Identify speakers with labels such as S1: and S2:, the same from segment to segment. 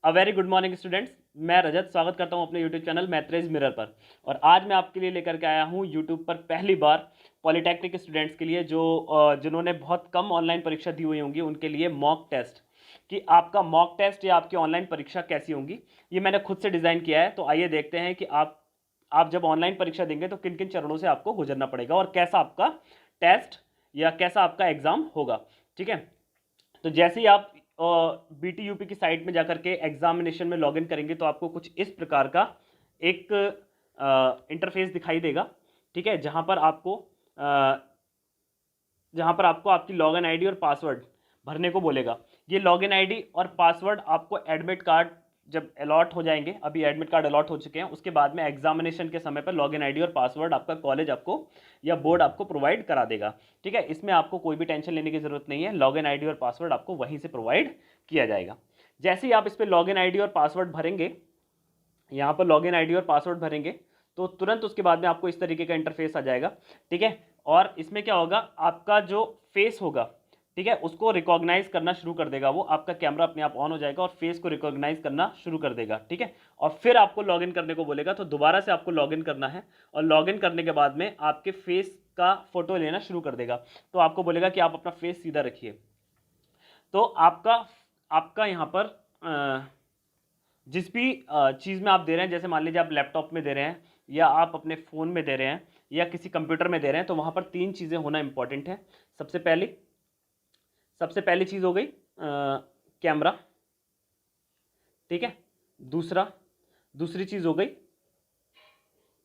S1: A very good morning students. मैं रजत स्वागत करता हूं अपने यूट्यूब चैनल मैथ्रेज मिरर पर। और आज मैं आपके लिए लेकर के आया हूं यूट्यूब पर पहली बार पॉलिटेक्निक स्टूडेंट्स के लिए जो जिन्होंने बहुत कम ऑनलाइन परीक्षा दी हुई होंगी उनके लिए मॉक टेस्ट कि आपका मॉक टेस्ट या आपकी ऑनलाइन परीक्षा कैसी होंगी। ये मैंने खुद से डिज़ाइन किया है। तो आइए देखते हैं कि आप जब ऑनलाइन परीक्षा देंगे तो किन किन चरणों से आपको गुजरना पड़ेगा और कैसा आपका टेस्ट या कैसा आपका एग्ज़ाम होगा। ठीक है, तो जैसे ही आप बीटी यूपी की साइट में जाकर के एग्जामिनेशन में लॉगिन करेंगे तो आपको कुछ इस प्रकार का एक इंटरफेस दिखाई देगा। ठीक है, जहां पर आपको आपकी लॉगिन आईडी और पासवर्ड भरने को बोलेगा। ये लॉगिन आईडी और पासवर्ड आपको एडमिट कार्ड जब अलॉट हो जाएंगे, अभी एडमिट कार्ड अलॉट हो चुके हैं, उसके बाद में एग्जामिनेशन के समय पर लॉगिन आईडी और पासवर्ड आपका कॉलेज आपको या बोर्ड आपको प्रोवाइड करा देगा। ठीक है, इसमें आपको कोई भी टेंशन लेने की जरूरत नहीं है। लॉगिन आईडी और पासवर्ड आपको वहीं से प्रोवाइड किया जाएगा। जैसे ही आप इस पर लॉगिन आईडी और पासवर्ड भरेंगे, यहाँ पर लॉगिन आईडी और पासवर्ड भरेंगे तो तुरंत उसके बाद में आपको इस तरीके का इंटरफेस आ जाएगा। ठीक है, और इसमें क्या होगा, आपका जो फेस होगा, ठीक है, उसको रिकॉग्नाइज करना शुरू कर देगा। वो आपका कैमरा अपने आप ऑन हो जाएगा और फेस को रिकॉग्नाइज करना शुरू कर देगा। ठीक है, और फिर आपको लॉगिन करने को बोलेगा, तो दोबारा से आपको लॉगिन करना है और लॉगिन करने के बाद में आपके फेस का फोटो लेना शुरू कर देगा। तो आपको बोलेगा कि आप अपना फेस सीधा रखिए। तो आपका आपका यहाँ पर जिस भी चीज़ में आप दे रहे हैं, जैसे मान लीजिए आप लैपटॉप में दे रहे हैं या आप अपने फ़ोन में दे रहे हैं या किसी कंप्यूटर में दे रहे हैं, तो वहाँ पर तीन चीज़ें होना इंपॉर्टेंट है। सबसे पहली चीज़ हो गई कैमरा। ठीक है, दूसरी चीज़ हो गई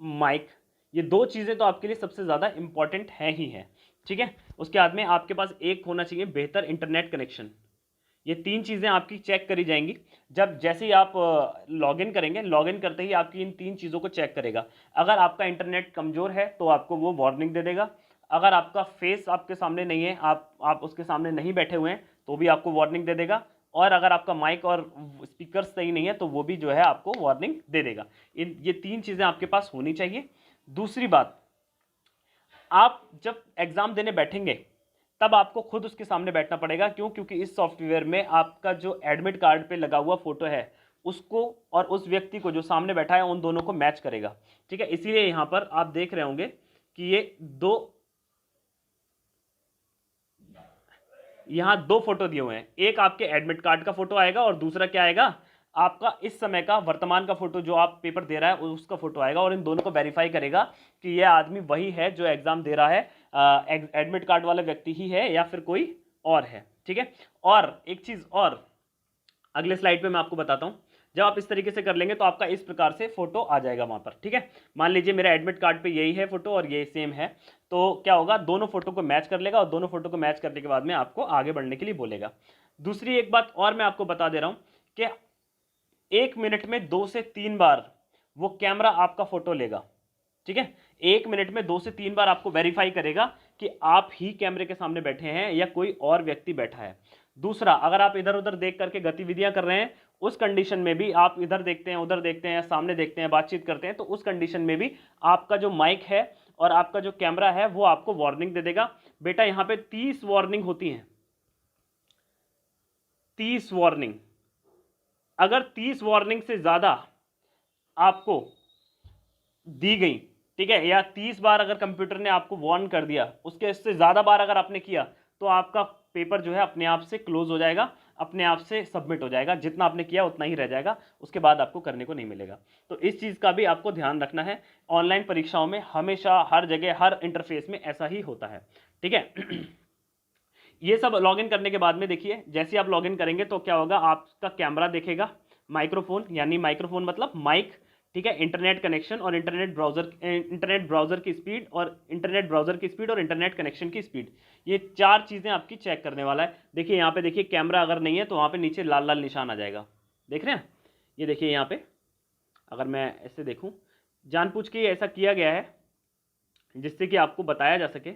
S1: माइक। ये दो चीज़ें तो आपके लिए सबसे ज़्यादा इंपॉर्टेंट है ही है। ठीक है, उसके बाद में आपके पास एक होना चाहिए बेहतर इंटरनेट कनेक्शन। ये तीन चीज़ें आपकी चेक करी जाएंगी। जब जैसे ही आप लॉगिन करेंगे, लॉगिन करते ही आपकी इन तीन चीज़ों को चेक करेगा। अगर आपका इंटरनेट कमज़ोर है तो आपको वो वार्निंग दे देगा। अगर आपका फेस आपके सामने नहीं है, आप उसके सामने नहीं बैठे हुए हैं, तो भी आपको वार्निंग दे देगा। और अगर आपका माइक और स्पीकर सही नहीं है तो वो भी जो है आपको वार्निंग दे देगा। ये तीन चीज़ें आपके पास होनी चाहिए। दूसरी बात, आप जब एग्ज़ाम देने बैठेंगे तब आपको खुद उसके सामने बैठना पड़ेगा। क्यों? क्योंकि इस सॉफ्टवेयर में आपका जो एडमिट कार्ड पे लगा हुआ फोटो है उसको और उस व्यक्ति को जो सामने बैठा है उन दोनों को मैच करेगा। ठीक है, इसीलिए यहां पर आप देख रहे होंगे कि यहां दो फोटो दिए हुए हैं। एक आपके एडमिट कार्ड का फोटो आएगा और दूसरा क्या आएगा, आपका इस समय का वर्तमान का फोटो, जो आप पेपर दे रहा है उसका फोटो आएगा। और इन दोनों को वेरीफाई करेगा कि यह आदमी वही है जो एग्जाम दे रहा है, एडमिट कार्ड वाला व्यक्ति ही है या फिर कोई और है। ठीक है, और एक चीज और अगले स्लाइड पे मैं आपको बताता हूं। जब आप इस तरीके से कर लेंगे तो आपका इस प्रकार से फोटो आ जाएगा वहां पर। ठीक है, मान लीजिए मेरा एडमिट कार्ड पे यही है फोटो और ये सेम है, तो क्या होगा, दोनों फोटो को मैच कर लेगा और दोनों फोटो को मैच करने के बाद में आपको आगे बढ़ने के लिए बोलेगा। दूसरी एक बात और मैं आपको बता दे रहा हूं कि 1 मिनट में 2 से 3 बार वो कैमरा आपका फोटो लेगा। ठीक है, 1 मिनट में 2 से 3 बार आपको वेरीफाई करेगा कि आप ही कैमरे के सामने बैठे हैं या कोई और व्यक्ति बैठा है। दूसरा, अगर आप इधर उधर देख करके गतिविधियां कर रहे हैं, उस कंडीशन में भी आप इधर देखते हैं, उधर देखते हैं, सामने देखते हैं, बातचीत करते हैं, तो उस कंडीशन में भी आपका जो माइक है और आपका जो कैमरा है वो आपको वार्निंग दे देगा। बेटा यहां पे 30 वार्निंग होती हैं, 30 वार्निंग। अगर 30 वार्निंग से ज्यादा आपको दी गई, ठीक है, या 30 बार अगर कंप्यूटर ने आपको वार्न कर दिया, उसके इससे ज्यादा बार अगर आपने किया, तो आपका पेपर जो है अपने आप से क्लोज हो जाएगा, अपने आप से सबमिट हो जाएगा। जितना आपने किया उतना ही रह जाएगा, उसके बाद आपको करने को नहीं मिलेगा। तो इस चीज का भी आपको ध्यान रखना है। ऑनलाइन परीक्षाओं में हमेशा हर जगह हर इंटरफेस में ऐसा ही होता है। ठीक है, ये सब लॉगिन करने के बाद में देखिए, जैसे आप लॉगिन करेंगे तो क्या होगा, आपका कैमरा देखेगा, माइक्रोफोन यानी माइक्रोफोन मतलब माइक, ठीक है, इंटरनेट कनेक्शन और इंटरनेट ब्राउजर की स्पीड और इंटरनेट कनेक्शन की स्पीड, ये चार चीज़ें आपकी चेक करने वाला है। देखिए यहाँ पे, देखिए कैमरा अगर नहीं है तो वहाँ पे नीचे लाल लाल निशान आ जाएगा, देख रहे हैं? ये देखिए यहाँ पे, अगर मैं ऐसे देखूँ, जानबूझ के ऐसा किया गया है जिससे कि आपको बताया जा सके।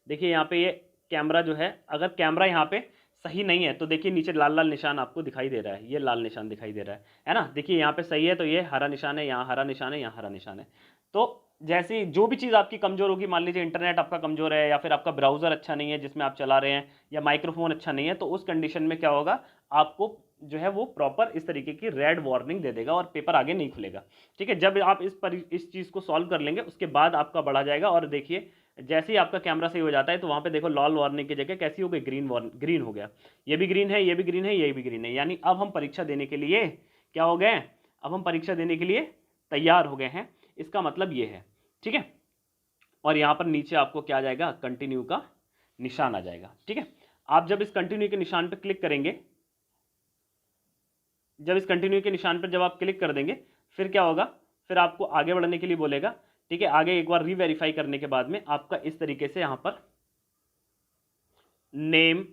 S1: देखिए यहाँ पे ये कैमरा जो है, अगर कैमरा यहाँ पे सही नहीं है तो देखिए नीचे लाल लाल निशान आपको दिखाई दे रहा है, ये लाल निशान दिखाई दे रहा है ना? देखिए यहाँ पे सही है तो ये हरा निशान है, यहाँ हरा निशान है, यहाँ हरा निशान है। तो जैसे जो भी चीज़ आपकी कमज़ोर होगी, मान लीजिए इंटरनेट आपका कमज़ोर है या फिर आपका ब्राउज़र अच्छा नहीं है जिसमें आप चला रहे हैं, या माइक्रोफोन अच्छा नहीं है, तो उस कंडीशन में क्या होगा, आपको जो है वो प्रॉपर इस तरीके की रेड वार्निंग दे देगा और पेपर आगे नहीं खुलेगा। ठीक है, जब आप इस चीज़ को सॉल्व कर लेंगे उसके बाद आपका बढ़ा जाएगा। और देखिए जैसे ही आपका कैमरा सही हो जाता है तो वहाँ पे देखो लाल वार्निंग की जगह कैसी हो गई, ग्रीन हो गया। ये भी ग्रीन है, ये भी ग्रीन है, ये भी ग्रीन है, यानी अब हम परीक्षा देने के लिए क्या हो गए, अब हम परीक्षा देने के लिए तैयार हो गए हैं, इसका मतलब ये है। ठीक है, और यहाँ पर नीचे आपको क्या आ जाएगा, कंटिन्यू का निशान आ जाएगा। ठीक है, आप जब इस कंटिन्यू के निशान पर क्लिक करेंगे, जब इस कंटिन्यू के निशान पर जब आप क्लिक कर देंगे फिर क्या होगा, फिर आपको आगे बढ़ने के लिए बोलेगा। ठीक है, आगे एक बार रीवेरीफाई करने के बाद में आपका इस तरीके से यहां पर नेम,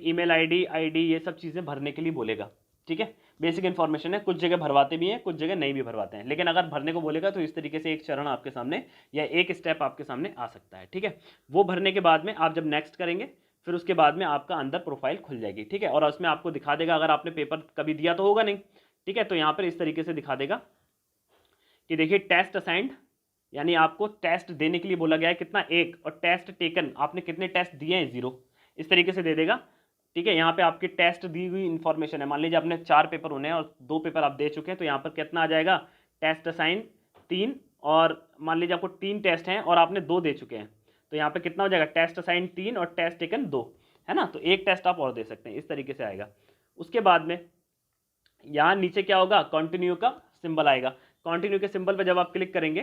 S1: ईमेल आईडी ये सब चीजें भरने के लिए बोलेगा। ठीक है, बेसिक इन्फॉर्मेशन है, कुछ जगह भरवाते भी हैं, कुछ जगह नहीं भी भरवाते हैं, लेकिन अगर भरने को बोलेगा तो इस तरीके से एक चरण आपके सामने या एक स्टेप आपके सामने आ सकता है। ठीक है, वो भरने के बाद में आप जब नेक्स्ट करेंगे फिर उसके बाद में आपका अंदर प्रोफाइल खुल जाएगी। ठीक है, और उसमें आपको दिखा देगा, अगर आपने पेपर कभी दिया तो होगा नहीं। ठीक है, तो यहाँ पर इस तरीके से दिखा देगा कि देखिए टेस्ट असाइंड, यानी आपको टेस्ट देने के लिए बोला गया है कितना, एक, और टेस्ट टेकन आपने कितने टेस्ट दिए हैं, 0, इस तरीके से दे देगा। ठीक है, यहाँ पे आपकी टेस्ट दी हुई इन्फॉर्मेशन है, मान लीजिए आपने 4 पेपर होने हैं और 2 पेपर आप दे चुके हैं, तो यहाँ पर कितना आ जाएगा, टेस्ट असाइन 3, और मान लीजिए आपको 3 टेस्ट हैं और आपने 2 दे चुके हैं, तो यहाँ पे कितना हो जाएगा, टेस्ट असाइन 3 और टेस्ट टेकन 2, है ना, तो एक टेस्ट आप और दे सकते हैं, इस तरीके से आएगा। उसके बाद में यहाँ नीचे क्या होगा, कंटिन्यू का सिंबल आएगा। कंटिन्यू के सिंबल पे जब आप क्लिक करेंगे,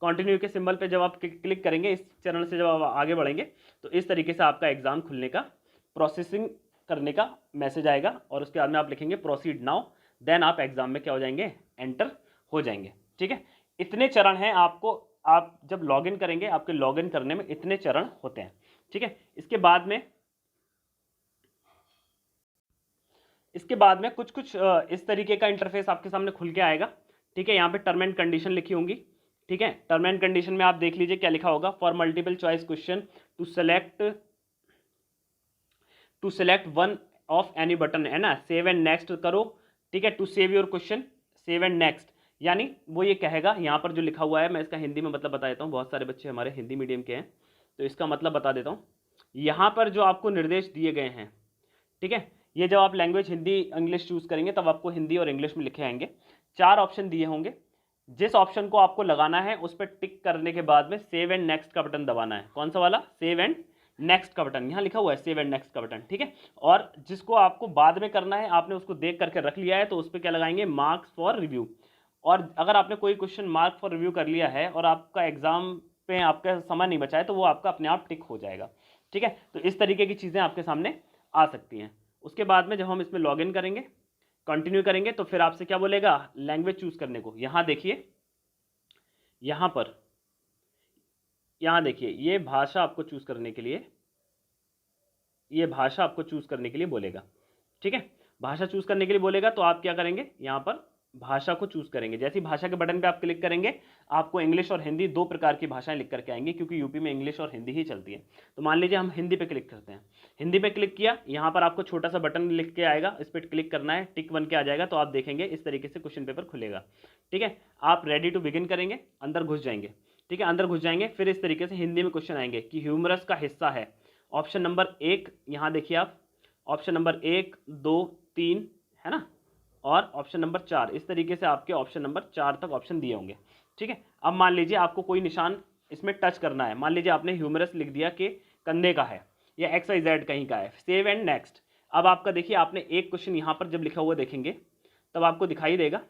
S1: कंटिन्यू के सिंबल पे जब आप क्लिक करेंगे, इस चरण से जब आप आगे बढ़ेंगे तो इस तरीके से आपका एग्जाम खुलने का, प्रोसेसिंग करने का मैसेज आएगा, और उसके बाद में आप लिखेंगे प्रोसीड नाउ, देन आप एग्जाम में क्या हो जाएंगे, एंटर हो जाएंगे। ठीक है, इतने चरण हैं आपको, आप जब लॉगिन करेंगे आपके लॉगिन करने में इतने चरण होते हैं। ठीक है, इसके बाद में कुछ इस तरीके का इंटरफेस आपके सामने खुल के आएगा। ठीक है, यहाँ पे टर्म एंड कंडीशन लिखी होंगी। ठीक है, टर्म एंड कंडीशन में आप देख लीजिए क्या लिखा होगा, for multiple choice question to select one of any button, है ना, सेव एंड नेक्स्ट करो। ठीक है, to save your question save and next, यानी वो ये कहेगा, यहाँ पर जो लिखा हुआ है मैं इसका हिंदी में मतलब बता देता हूँ, बहुत सारे बच्चे हमारे हिंदी मीडियम के हैं तो इसका मतलब बता देता हूँ। यहाँ पर जो आपको निर्देश दिए गए हैं, ठीक है, ये जब आप लैंग्वेज हिंदी इंग्लिश चूज करेंगे तब आपको हिंदी और इंग्लिश में लिखे आएंगे। 4 ऑप्शन दिए होंगे, जिस ऑप्शन को आपको लगाना है उस पर टिक करने के बाद में सेव एंड नेक्स्ट का बटन दबाना है। कौन सा वाला, सेव एंड नेक्स्ट का बटन, यहाँ लिखा हुआ है सेव एंड नेक्स्ट का बटन। ठीक है, और जिसको आपको बाद में करना है, आपने उसको देख करके रख लिया है तो उस पर क्या लगाएंगे, मार्क्स फॉर रिव्यू। और अगर आपने कोई क्वेश्चन मार्क फॉर रिव्यू कर लिया है और आपका एग्जाम पे आपका समय नहीं बचा है तो वो आपका अपने आप टिक हो जाएगा। ठीक है, तो इस तरीके की चीज़ें आपके सामने आ सकती हैं। उसके बाद में जब हम इसमें लॉगिन करेंगे, कंटिन्यू करेंगे, तो फिर आपसे क्या बोलेगा, लैंग्वेज चूज करने को। यहाँ देखिए, यहाँ पर, यहाँ देखिए, ये भाषा आपको चूज करने के लिए, ये भाषा आपको चूज करने के लिए बोलेगा। ठीक है, भाषा चूज करने के लिए बोलेगा तो आप क्या करेंगे, यहाँ पर भाषा को चूज करेंगे। जैसे ही भाषा के बटन पे आप क्लिक करेंगे आपको इंग्लिश और हिंदी 2 प्रकार की भाषाएं लिख करके आएंगी, क्योंकि यूपी में इंग्लिश और हिंदी ही चलती है। तो मान लीजिए हम हिंदी पे क्लिक करते हैं, हिंदी पे क्लिक किया, यहाँ पर आपको छोटा सा बटन लिख के आएगा, इस पर क्लिक करना है, टिक बन के आ जाएगा, तो आप देखेंगे इस तरीके से क्वेश्चन पेपर खुलेगा। ठीक है, आप रेडी टू बिगिन करेंगे, अंदर घुस जाएंगे। ठीक है, अंदर घुस जाएंगे, फिर इस तरीके से हिंदी में क्वेश्चन आएंगे कि ह्यूमरस का हिस्सा है। ऑप्शन नंबर 1, यहाँ देखिए आप, ऑप्शन नंबर 1, 2, 3, है ना, और ऑप्शन नंबर 4, इस तरीके से आपके ऑप्शन नंबर 4 तक ऑप्शन दिए होंगे। ठीक है, अब मान लीजिए आपको कोई निशान इसमें टच करना है, मान लीजिए आपने ह्यूमरस लिख दिया कि कंधे का है या XYZ कहीं का है, सेव एंड नेक्स्ट। अब आपका देखिए, आपने एक क्वेश्चन यहाँ पर जब लिखा हुआ देखेंगे तब आपको दिखाई देगा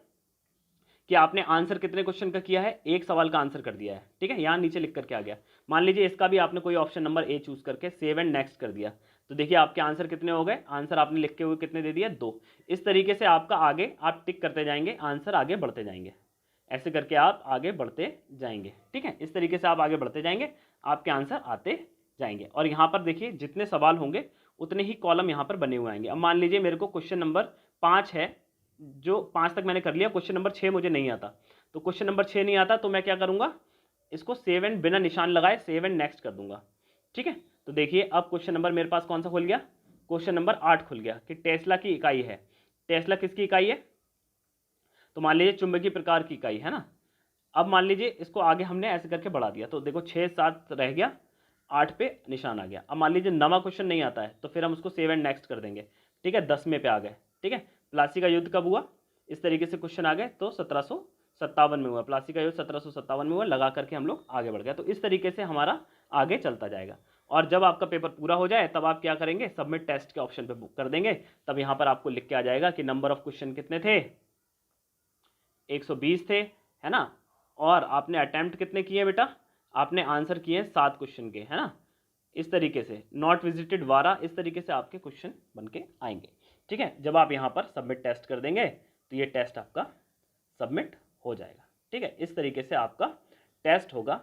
S1: कि आपने आंसर कितने क्वेश्चन का किया है, एक सवाल का आंसर कर दिया है। ठीक है, यहाँ नीचे लिख करके आ गया। मान लीजिए इसका भी आपने कोई ऑप्शन नंबर A चूज करके सेव एंड नेक्स्ट कर दिया, तो देखिए आपके आंसर कितने हो गए, आंसर आपने लिख के हुए कितने दे दिया, 2। इस तरीके से आपका आगे आप टिक करते जाएंगे, आंसर आगे बढ़ते जाएंगे, ऐसे करके आप आगे बढ़ते जाएंगे। ठीक है, इस तरीके से आप आगे बढ़ते जाएंगे, आपके आंसर आते जाएंगे। और यहाँ पर देखिए जितने सवाल होंगे उतने ही कॉलम यहाँ पर बने हुए आएंगे। अब मान लीजिए मेरे को क्वेश्चन नंबर 5 है, जो 5 तक मैंने कर लिया, क्वेश्चन नंबर 6 मुझे नहीं आता, तो क्वेश्चन नंबर 6 नहीं आता तो मैं क्या करूँगा, इसको सेव एंड बिना निशान लगाए सेव एंड नेक्स्ट कर दूंगा। ठीक है, तो देखिए अब क्वेश्चन नंबर मेरे पास कौन सा खुल गया, क्वेश्चन नंबर 8 खुल गया कि टेस्ला की इकाई है। टेस्ला किसकी इकाई है, तो मान लीजिए चुंबकीय प्रकार की इकाई है ना। अब मान लीजिए इसको आगे हमने ऐसे करके बढ़ा दिया, तो देखो 6, 7 रह गया, 8 पे निशान आ गया। अब मान लीजिए नवा क्वेश्चन नहीं आता है तो फिर हम उसको सेव एंड नेक्स्ट कर देंगे, ठीक है। 10वें पे आ गए, ठीक है। प्लासी का युद्ध कब हुआ, इस तरीके से क्वेश्चन आ गए तो 1757 में हुआ। प्लासी का युद्ध 1757 में हुआ, लगा करके हम लोग आगे बढ़ गए। तो इस तरीके से हमारा आगे चलता जाएगा। और जब आपका पेपर पूरा हो जाए तब आप क्या करेंगे, सबमिट टेस्ट के ऑप्शन पे बुक कर देंगे। तब यहाँ पर आपको लिख के आ जाएगा कि नंबर ऑफ क्वेश्चन कितने थे, 120 थे, है ना। और आपने अटेम्प्ट कितने किए बेटा, आपने आंसर किए 7 क्वेश्चन के, है ना। इस तरीके से नॉट विजिटेड 12, इस तरीके से आपके क्वेश्चन बन के आएंगे, ठीक है। जब आप यहाँ पर सबमिट टेस्ट कर देंगे तो ये टेस्ट आपका सबमिट हो जाएगा, ठीक है। इस तरीके से आपका टेस्ट होगा,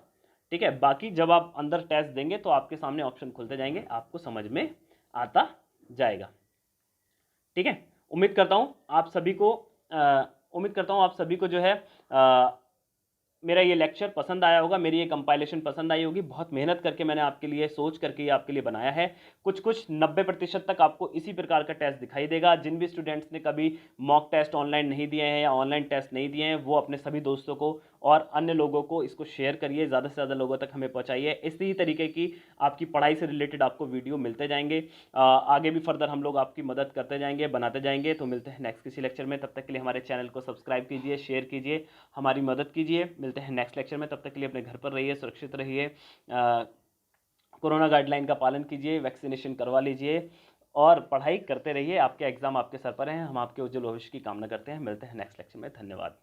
S1: ठीक है। बाकी जब आप अंदर टेस्ट देंगे तो आपके सामने ऑप्शन खुलते जाएंगे, आपको समझ में आता जाएगा, ठीक है। उम्मीद करता हूँ आप सभी को जो है मेरा ये लेक्चर पसंद आया होगा, मेरी ये कंपाइलेशन पसंद आई होगी। बहुत मेहनत करके मैंने आपके लिए, सोच करके ये आपके लिए बनाया है। कुछ 90% तक आपको इसी प्रकार का टेस्ट दिखाई देगा। जिन भी स्टूडेंट्स ने कभी मॉक टेस्ट ऑनलाइन नहीं दिए हैं या ऑनलाइन टेस्ट नहीं दिए हैं, वो अपने सभी दोस्तों को और अन्य लोगों को इसको शेयर करिए, ज़्यादा से ज़्यादा लोगों तक हमें पहुँचाइए। इसी तरीके की आपकी पढ़ाई से रिलेटेड आपको वीडियो मिलते जाएंगे। आगे भी फर्दर हम लोग आपकी मदद करते जाएंगे, बनाते जाएंगे। तो मिलते हैं नेक्स्ट किसी लेक्चर में, तब तक के लिए हमारे चैनल को सब्सक्राइब कीजिए, शेयर कीजिए, हमारी मदद कीजिए। मिलते हैं नेक्स्ट लेक्चर में, तब तक के लिए अपने घर पर रहिए, सुरक्षित रहिए, कोरोना गाइडलाइन का पालन कीजिए, वैक्सीनेशन करवा लीजिए और पढ़ाई करते रहिए। आपके एग्जाम आपके सर पर हैं, हम आपके उज्जवल भविष्य की कामना करते हैं। मिलते हैं नेक्स्ट लेक्चर में, धन्यवाद।